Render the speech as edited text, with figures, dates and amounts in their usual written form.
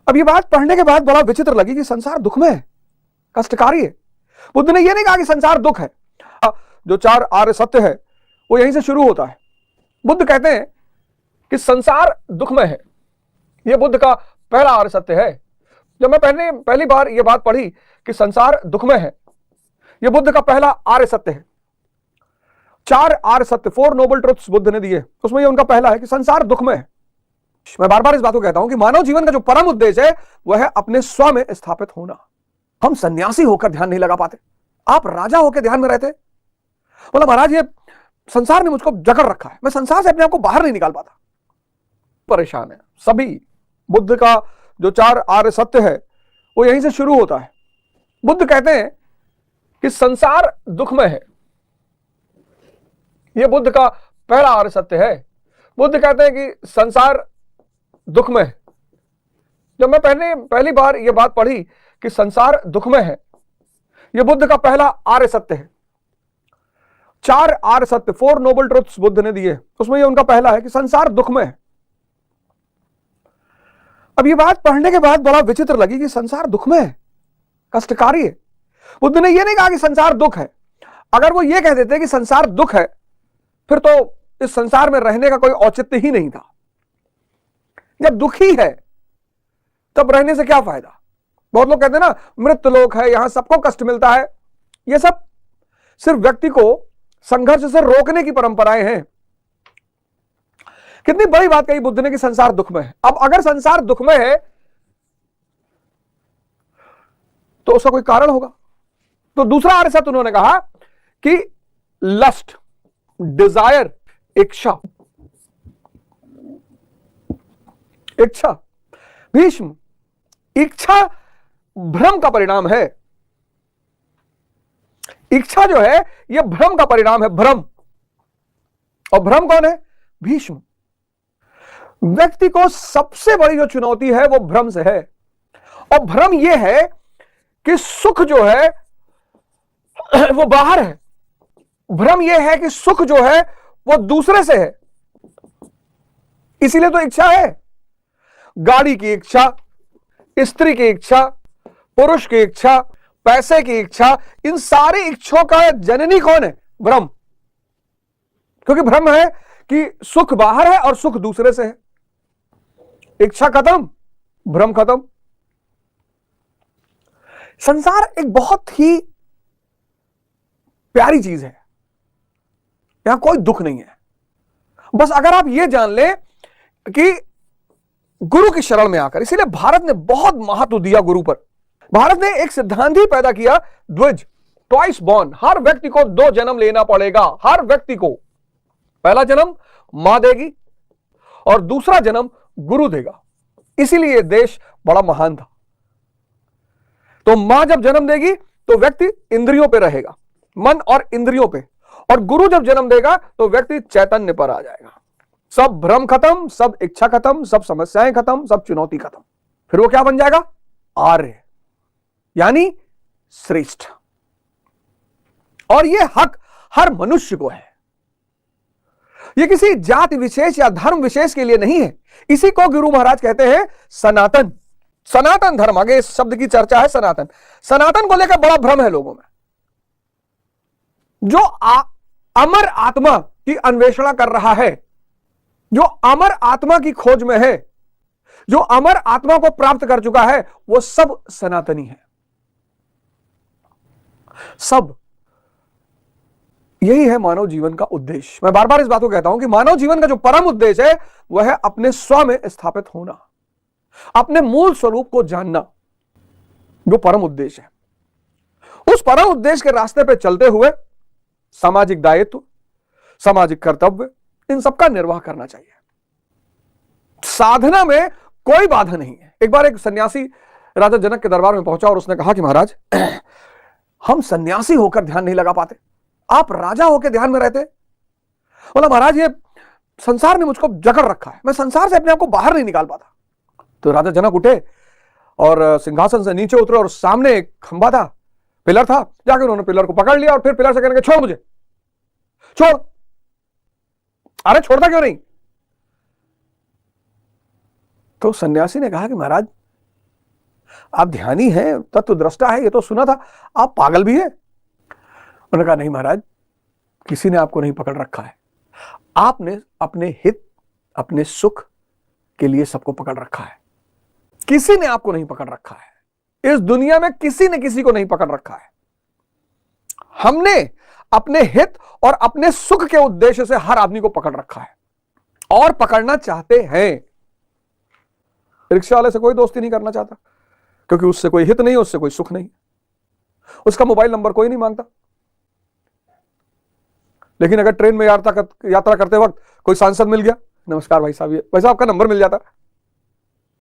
अब ये बात पढ़ने के बाद बड़ा विचित्र लगी कि संसार दुख में है, कष्टकारी है। बुद्ध ने यह नहीं कहा कि संसार दुख है। जो चार आर्य सत्य है वो यहीं से शुरू होता है। बुद्ध कहते हैं कि संसार दुख में है। यह बुद्ध का पहला आर्य सत्य है। जब मैं पहली बार यह बात पढ़ी कि संसार दुख में है, यह बुद्ध का पहला आर्य सत्य है। चार आर्य सत्य, 4 नोबल ट्रुथ्स बुद्ध ने दिए, उसमें यह उनका पहला है कि संसार दुख में है। मैं बार बार इस बात को कहता हूं कि मानव जीवन का जो परम उद्देश्य है वह है अपने स्व में स्थापित होना। हम सन्यासी होकर ध्यान नहीं लगा पाते, आप राजा होकर ध्यान में रहते। बोला महाराज ये संसार ने मुझको जकड़ रखा है, मैं संसार से अपने आप को बाहर नहीं निकाल पाता, परेशान है सभी। बुद्ध का जो चार आर्य सत्य है वो यहीं से शुरू होता है। बुद्ध कहते हैं कि संसार दुख में है। यह बुद्ध का पहला आर्य सत्य है। बुद्ध कहते हैं कि संसार दुख में है। जब मैं पहली बार यह बात पढ़ी कि संसार दुख में है, यह बुद्ध का पहला आर्य सत्य है। चार आर्य सत्य, 4 नोबल ट्रुथ्स बुद्ध ने दिए, उसमें यह उनका पहला है कि संसार दुख में है। अब यह बात पढ़ने के बाद बड़ा विचित्र लगी कि संसार दुख में है, कष्टकारी है। बुद्ध ने यह नहीं कहा कि संसार दुख है। अगर वो यह कह देते कि संसार दुख है, फिर तो इस संसार में रहने का कोई औचित्य ही नहीं था। जब दुखी है तब रहने से क्या फायदा। बहुत लोग कहते हैं ना मृत्यु लोक है, यहां सबको कष्ट मिलता है। यह सब सिर्फ व्यक्ति को संघर्ष से रोकने की परंपराएं हैं। कितनी बड़ी बात कही बुद्ध ने कि संसार दुख में है। अब अगर संसार दुख में है तो उसका कोई कारण होगा। तो दूसरा आर्य सत्य उन्होंने कहा कि लस्ट, डिजायर, इच्छा। भीष्म, इच्छा भ्रम का परिणाम है। इच्छा जो है यह भ्रम का परिणाम है, भ्रम। और भ्रम कौन है? भीष्म। व्यक्ति को सबसे बड़ी जो चुनौती है वो भ्रम से है। और भ्रम यह है कि सुख जो है वो बाहर है। भ्रम यह है कि सुख जो है वो दूसरे से है। इसीलिए तो इच्छा है। गाड़ी की इच्छा, स्त्री की इच्छा, पुरुष की इच्छा, पैसे की इच्छा, इन सारी इच्छाओं का जननी कौन है? भ्रम। क्योंकि भ्रम है कि सुख बाहर है और सुख दूसरे से है। इच्छा खत्म, भ्रम खत्म। संसार एक बहुत ही प्यारी चीज है, यहां कोई दुख नहीं है। बस अगर आप यह जान लें कि गुरु की शरण में आकर, इसीलिए भारत ने बहुत महत्व दिया गुरु पर। भारत ने एक सिद्धांत ही पैदा किया, द्विज, ट्वाइस बॉर्न। हर व्यक्ति को 2 जन्म लेना पड़ेगा। हर व्यक्ति को पहला जन्म मां देगी और दूसरा जन्म गुरु देगा। इसीलिए देश बड़ा महान था। तो मां जब जन्म देगी तो व्यक्ति इंद्रियों पे रहेगा, मन और इंद्रियों पे, और गुरु जब जन्म देगा तो व्यक्ति चैतन्य पर आ जाएगा। सब भ्रम खत्म, सब इच्छा खत्म, सब समस्याएं खत्म, सब चुनौती खत्म। फिर वो क्या बन जाएगा? आर्य, यानी श्रेष्ठ। और यह हक हर मनुष्य को है। यह किसी जाति विशेष या धर्म विशेष के लिए नहीं है। इसी को गुरु महाराज कहते हैं सनातन। सनातन धर्म, आगे इस शब्द की चर्चा है। सनातन, सनातन को लेकर बड़ा भ्रम है लोगों में। जो अमर आत्मा की अन्वेषण कर रहा है, जो अमर आत्मा की खोज में है, जो अमर आत्मा को प्राप्त कर चुका है, वो सब सनातनी है। सब। यही है मानव जीवन का उद्देश्य। मैं बार बार इस बात को कहता हूं कि मानव जीवन का जो परम उद्देश्य है वह है अपने स्व में स्थापित होना, अपने मूल स्वरूप को जानना, जो परम उद्देश्य है। उस परम उद्देश्य के रास्ते पे चलते हुए सामाजिक दायित्व, सामाजिक कर्तव्य, इन सबका निर्वाह करना चाहिए। साधना में कोई बाधा नहीं है। एक बार एक सन्यासी राजा जनक के दरबार में पहुंचा और उसने कहा कि महाराज हम सन्यासी होकर ध्यान नहीं लगा पाते, आप राजा होकर ध्यान में रहते। बोला महाराज ये संसार ने मुझको जकड़ रखा है, मैं संसार से अपने आप को बाहर नहीं निकाल पाता। तो राजा जनक उठे और सिंहासन से नीचे उतरे और सामने एक खंबा था, पिलर था। जाकर उन्होंने पिलर को पकड़ लिया और फिर पिलर से कहने छोड़, मुझे छोड़। अरे छोड़ता क्यों नहीं? तो सन्यासी ने कहा कि महाराज आप ध्यानी हैं, तत्वद्रष्टा है, ये तो सुना था, आप पागल भी हैं। उन्होंने कहा नहीं महाराज, किसी ने आपको नहीं पकड़ रखा है, आपने अपने हित, अपने सुख के लिए सबको पकड़ रखा है। किसी ने आपको नहीं पकड़ रखा है, इस दुनिया में किसी ने किसी को नहीं पकड़ रखा है। हमने अपने हित और अपने सुख के उद्देश्य से हर आदमी को पकड़ रखा है और पकड़ना चाहते हैं। रिक्शा वाले से कोई दोस्ती नहीं करना चाहता, क्योंकि उससे कोई हित नहीं, उससे कोई सुख नहीं, उसका मोबाइल नंबर कोई नहीं मांगता। लेकिन अगर ट्रेन में यात्रा करते वक्त कोई सांसद मिल गया, नमस्कार भाई साहब, भाई साहब आपका नंबर मिल जाता,